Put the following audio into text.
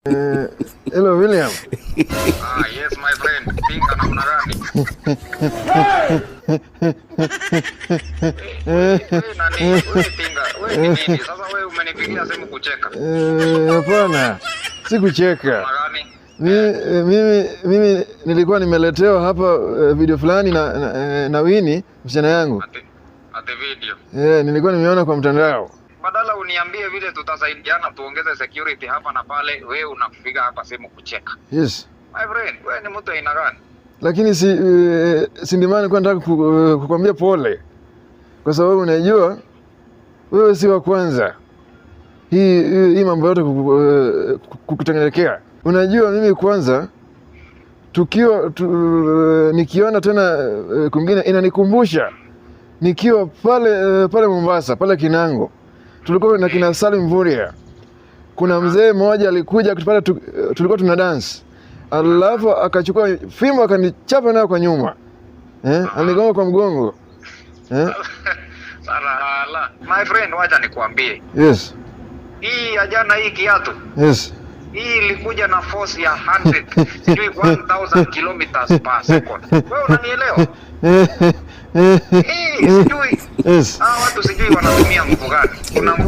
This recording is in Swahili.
Hello William. Yes my friend. Pinga namna gani? Wewe nini? Sasa wewe umenipigia simu kucheka. Hapana. Sikucheka. Mimi nilikuwa nimeletewa hapa video fulani na Winnie msichana yangu. Ate video. Nilikuwa nimeona kwa mtandao. Badala uniambie vile tutasaidiana tuongeze security hapa na pale, wewe unakupiga hapa simu kucheka. Yes. My friend, wewe ni mtu aina gani? Lakini si ndio maana nilikuwa nataka kukwambia pole. Kwa sababu unajua wewe si wa kwanza. Hii mambo yote kukutengenekea. Unajua mimi kwanza nikiona tena kwingine inanikumbusha nikiwa pale Mombasa, pale Kinango. Tulikuwa na kina Salim Mvurya. Kuna mzee mmoja alikuja pale tulikuwa tuna dance. Alafu akachukua fimbo akanichapa nayo kwa nyuma. Aligonga kwa mgongo. Sala. My friend, wacha nikwambie. Yes. Hii ya jana hii kiatu. Yes. Hii ilikuja na force ya 1000 kilometers per second. Wewe unanielewa? Sijui. Yes. Watu sijui wanatumia nguvu gani.